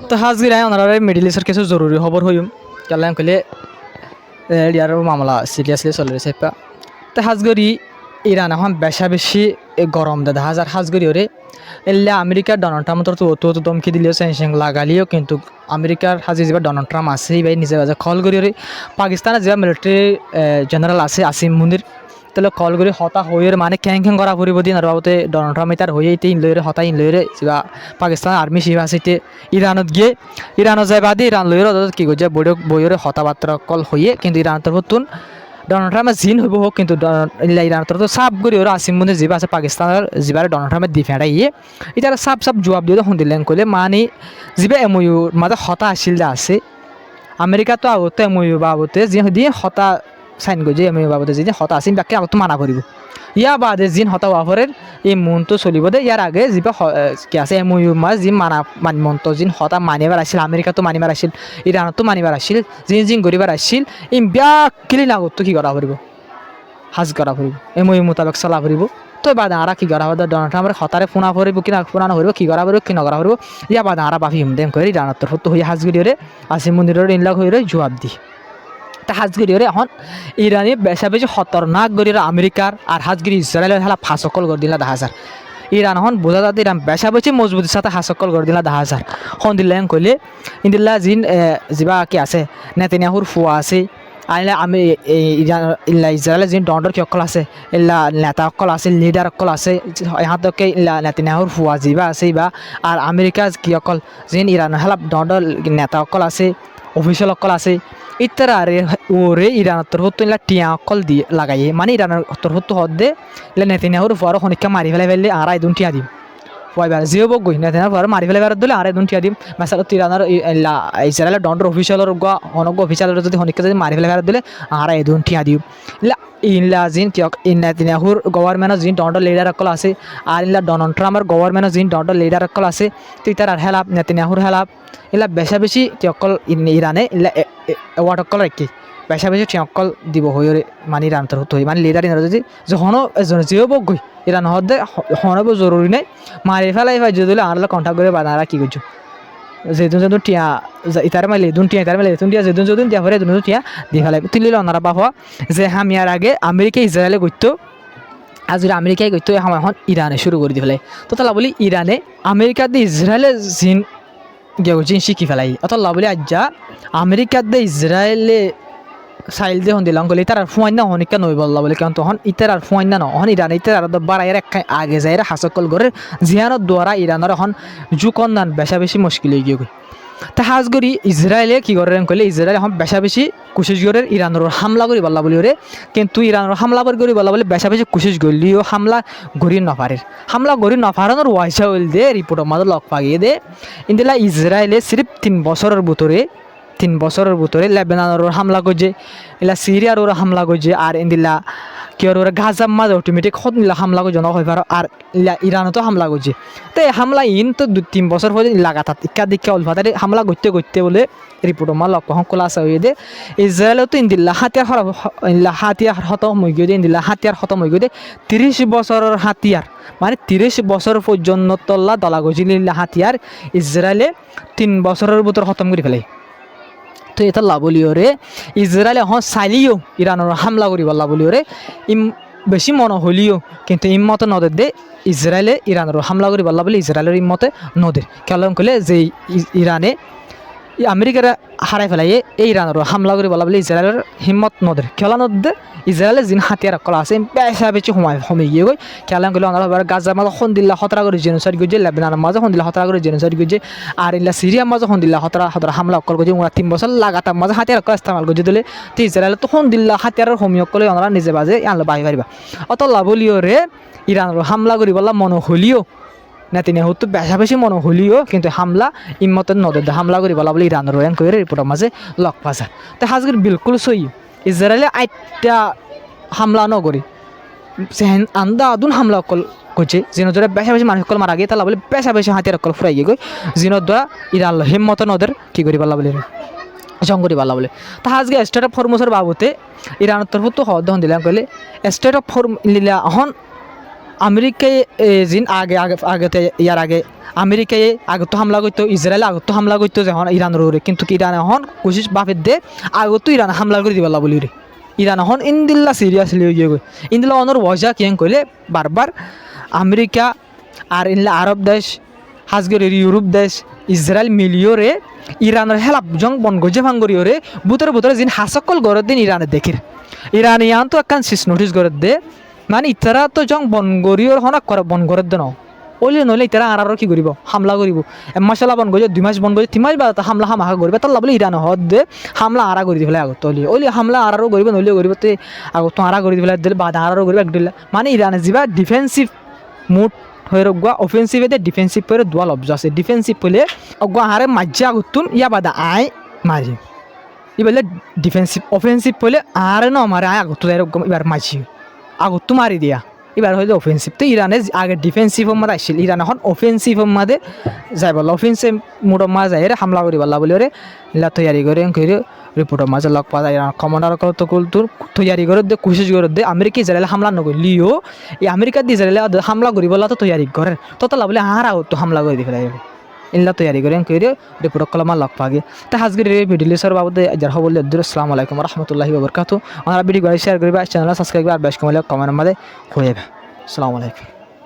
তো হাজগিরাই ওনারা মিডিল ইস্টের কিছু জরুরি খবর হইম কেলাম কইলে ইয়ার মামলা সিরিয়াসলি চলে রয়েছে তো হাজগরি ইরান এখন বেশি গরম দাদা হাজার হাজগরি ওরে এলে আমেরিকার ডোনাল্ড ট্রাম্প তো অত দমকি দিলেও সেং লাগালিও কিন্তু আমেরিকার হাজি যে ডোনাল্ড ট্রাম্প আছে এই নিজে বাজে কল করি ওরে পাকিস্তানের যে মিলিটারি জেনারেল আছে আসিম মুনির তাহলে কল করে হতা হয়ে মানে ক্যাং করা পড়ব দিন আর বাবতে ডোনাল্ড ট্রাম্প তার হয়ে ইন লইরে হতা ইন লইরে যা পাকিস্তান আর্মি শিবা আছে ইরানত গিয়ে ইরানত যায় বাদে ইরান লইরে কি করছে বইরে হতাবার্তা কল হয়ে কিন্তু ইরান তরফতুন ডোনাল্ড ট্রাম্পের জিন হইব হোক কিন্তু ইরান তরফ সাপ করি ওরা আসিম মধ্যে যিবা আছে পাকিস্তানের যিবারে ডোনাল্ড ট্রাম্পের দি ফেড়াইয়ে এটা সাপ জবাব দিয়ে শুনিলেন কইলে মানে যিবা এমইউ মাঝে হতা আসিল যা আছে আমেরিকা তো আগতে এমইউ বাবতে যে দিয়ে হতা সাইন করছে এমইউ বাবতে যে হতা আসিন বাকি আগত মানা করিব ইয়া বাদে জিন হতা ওয়াফরের এই মনটো চলিব দে ইয়ার আগে যিবা কি আছে এমইউ মাছ যি মন্ত জিন হতা মানিবার আসিল আমেরিকা তো মানিবার আসিল ইরানত তো মানিবার আসিল জিন করিবার আসিল এই ব্যাক ক্লিন আগত কি করা পড়ব হাজ করা পড়ব এমইউ মোতাবেক চলা পড়ব তো বাদে আরা কি করা হবে ডোনাল্ড ট্রাম্পের হতারে ফোনা পড়ব কি না ফোনা নকরিব কি করা পড়ব কি নকরা পড়ব ইয়া বাদে আরা বাফি হিমদেম করে ইরানত তরফ হয়ে হাজগিরিরে আসিম মন্দিরের ইনলাগ হয়ে জবাব দি তা হাজগিরিরে এখন ইরানি বেশি খতরনাক গরিরা আমেরিকার আর হাজগিরি ইসরায়েলের হেলা ফাঁসকল করে দিলা 10,000 ইরান এখন বোঝা যাতে ইরান বেশি মজবুতির সাথে হাসকল করে দিলা 10,000 খন দিল্লাং কইলে ইন্দিল্লা জিন যিবা কি আছে নেতানিয়াহুর ফুয়া আছে আইলে আমি ইসরায়েলের যিন ডন্ডর কি অকল আছে ইল্লা নেতা অকল আছে লিডার অকল আছে ইহাতকে ইল্লা নেতানিয়াহুর ফুয়া যিবা আছে বা আর আমেরিকা কি অকল যিন ইরান হেলা ডন্ডর নেতা অকল আছে অফিসিয়াল অকল আছে ইত্যারে ওরে ইরানের তরফত ইলা টিয়া অকল দিয়ে লাগাইয়ে মানে ইরানের তরফত হদে ইলা নেতানিয়াহুর ফুয়ার খনিকা মারি ফেলে আর আইদুন টিয়া দিম ফয়বার জিও বগই নেতানিয়াহুর ফুয়ার মারি ফেলে দিলে আর আইদুন টিয়া দিম মাসাল ইরানের ইসরায়েলের ডন্ডর অফিসিয়ালর অনগ্য অফিসিয়ালর যদি খনিকা যদি মারি ফেলে দিলে আর আইদুন টিয়া দিম ইলা জিন কি নেতানিয়াহুর গভর্নমেন্টর জিন ডন্ডর লিডার অকল আছে আর ইলা ডোনাল্ড ট্রাম্পের গভর্নমেন্টর জিন ডন্ডর লিডার অকল আছে তুই তার আর হেলাপ নেতানিয়াহুর হেলাপ ইলা বেশি কি অকল ইরানে ইলা এওয়ার্ড অকল রাখি বেশি অকল দিব হয়ে মানে ইরান তরফ হই মানে লিডার ইনার যদি হনো এজন যেও বগই ইরান হদে হনব জরুরি নাই মারি ফেলাই ভাই যদি আর কন্ট্যাক্ট করে বানারা কি করছো যেদিন টিয়া ইতারে মাইলে দুন টিয়া ইতারে মাইলে দুন টিয়া যেদিন দিয়া ভরে দুন টিয়া দিয়ে ফেলাই তুলিল ওনারা বাবা যে হামিয়ার আগে আমেরিকা ইসরায়েলে করতো আজ যদি আমেরিকায় করতো এখন ইরানে শুরু করে দিয়ে ফেলাই তো তাহলে বলি ইরানে আমেরিকা দিয়ে ইসরায়েলে জিন জিন শিখি ফেলাই অত বলি আজ যা আমেরিকা দিয়ে ইসরায়েলে চাইল দিয়ে দিলাম গেলে ইতার আর ফুয়াইনা অনেকটা নই বললা বলে কারণ তখন ইতার আর ফুয়াইনা নহন ইরান ইতার আর বাড়াইয়ের এক আগে যায় হাসকল করে জিয়ানোর দ্বারা ইরানের এখন জুকন্দান বেশি মুশকিল হয়ে গিয়ে তা হাজ করি ইসরায়েলে কি করে কইলে ইসরায়েল এখন বেশি কোশিশ করে ইরানের হামলা করি বললা বলি ওরে কিন্তু ইরানের হামলা করি বললা বলে বেশি কোশিশ করলিও হামলা গড়ি নপারের হামলা গড়ি নপারানোর ওয়াইসা হইল দে রিপোর্টের মাঝে লক পাগিয়ে দে ইন্দিলা ইসরায়েলে সিরিফ 3 বছরের ভিতরে লেবাননের হামলা করছে ইলা সিরিয়ার ওরা হামলা করছে আর ইন্দিলা কি ওরা গাজার মাঝে অটোমেটিক হদিলা হামলা করছে না হইবার আর ইরানতো হামলা করছে তো এই হামলা তো 2-3 বছর পরে লাগাতার ইকা দীক্ষা উলফাতারে হামলা করতে বলে রিপোর্ট মা লক্ষ্য খোলাসা হয়ে দে ইসরায়েলতো ইন্দিল্লা হাতিয়ার খতম হয়ে গিয়ে ইন্দিল্লা হাতিয়ার খতম হয়ে গিয়ে 30 বছরের হাতিয়ার মানে 30 বছর পর্যন্ত তল্লা দলা গজিল হাতিয়ার ইসরায়েলে 3 বছরের ভিতর খতম করে ফেলে তো এটা লাবলিওরে ইসরায়েল এখন চাইলিও ইরানের হামলা করিব লাবলিওরে বেশি মন হলিও কিন্তু ইমতে নদের দে ইসরায়েলে ইরানের হামলা করিব বলে ইসরায়েলের ইমতে নদের কেন কলে যে ইরানে আমেরিকার হারাই ফেলাই এই ইরানের হামলা করি বলে ইসরায়েলের হিম্মত নদের খেলা নদে ইসরায়েলের যিনি হাতিয়ার কলা আছে বেশি সময় গিয়ে গই খেলা করলে অনার গাজার মাঝে সন্দিল্লা হতরা করে জেনোসাইড করছে লেবাননের মাঝে সন্দিল্লা হতরা করে জেনোসাইড করছে আর ইল্লা সিরিয়ার মাঝে সন্দিল্লা হতরা হামলা অকল করছে ওরা 3 বছর লাগাতার মাঝে হাতিয়ার কল ইস্তেমাল করছে দিলে তো ইসরায়েল তো সন্দিল্লা হাতিয়ারের হোমিয়ক করলে ওনারা নিজে বাজে আনলো বাহি পারিবা অত লাভলিও রে ইরানের হামলা করি বলা মন হলিও নেতানিয়াহু তো বেশি মন হলিও কিন্তু হামলা ইম্মতের নদর হামলা করি বলা বলে ইরানের রয়ান করে রিপোর্টের মাঝে লক পাজা তো হাজগির বিলকুল সই ইসরায়েলে 8টা হামলা নগরী সেহেন আন্দা আদুন হামলা করছে যিনি দ্বারা বেশি মানুষ সকল মারা গিয়ে তাহলে বলে বেশি হাতিয়ার অকল ফুরাই গিয়ে গই যিনি দ্বারা ইরান হিম্মত নদের কি করি পাল্লা বলে জঙ্গরি পাল্লা বলে তা আজকে স্টেট অফ হরমুজের বাবতে ইরানের তরফ তো হন দিলাম কইলে স্টেট অফ হরমুজ এখন আমেরিকায় যিন আগতে ইয়ার আগে আমেরিকায় আগত হামলা করতো ইসরায়েল আগত হামলা করতো যখন ইরানের ওরে কিন্তু ইরান এখন কোশিশ বাপের দে আগত ইরান হামলা করে দিবাল্লা বলি রে ইরান এখন ইন্দিল্লা সিরিয়াসলি হয়ে গই ইন্দিল্লা অনর ওয়াজা কিয়াং কইলে বারবার আমেরিকা আর ইনলা আরব দেশ হাজগরের ইউরোপ দেশ ইসরায়েল মিলিয়রে ইরানের হেলাপ জং বন গজে ভাঙ্গরিয়রে বুতরে যিন হাসকল গড়ের দিন ইরানের দেখির ইরানিয়ান তো একখান শেষ নোটিস গড়ের দে মানে ইতারা তো জং বনগরিয়র হনক করে বনগরের দেন ওলে নইলে ইতারা আর কি করিব হামলা করিব মাসালা বন গজে 2 মাস বন গজে 3 মাস বা হামলা হামাহা করবে তাল্লা বলে ইরান হদ দে হামলা আরা করে দিলে আগত ওলি হামলা আরও করিব নইলে করিব তে আগত আরা করে দিলে দিলে বাধা আরও করিব এক দিলে মানে ইরানে যা ডিফেন্সিভ মুড হয়ে রগুয়া অফেন্সিভে ডিফেন্সিভ করে দোয়া লব্জ আছে ডিফেন্সিভ পেলে অগুয়া হারে মাজ্জা গুতুন ইয়া বাদা আয় মারি ই বলে ডিফেন্সিভ অফেন্সিভ পেলে আরে ন মারে আয় আগত এবার মাঝি আগত মারি দিয়া এবার হয়তো অফেন্সিভ তো ইরানে আগে ডিফেন্সিভ মাদে আসছিল ইরান এখন অফেন্সিভ মাদে যাই বল অফেন্সিভ মুডর মা যায় হামলা করি বললা বলি রে ইলা তৈয়ারি করে রিপোর্টের মাঝে লগ পাওয়া যায় ইরান কমান্ডার কত তোর তৈয়ারি করে দে কোশিশ করে দে আমেরিকা ইসরায়েলে হামলা নকরলিও এই আমেরিকা দিয়ে ইসরায়েলে হামলা করি বললা তো তৈয়ারি করে ততলা বলে হারা তো হামলা করে দি ফেলাই ইল্লা তৈয়ারি করে রিপোর্ট কলমা লগ পাগে তা হাজগির ভিডিও বাবদে যার হবল আসসালামু আলাইকুম রহমতুল্লাহি ওয়া বারাকাতুহু আমরা ভিডিও শেয়ার করিবা চ্যানেল সাবস্ক্রাইব আর বেশ কমেন্ট মাঝে হয়ে যাবে আসসালামু আলাইকুম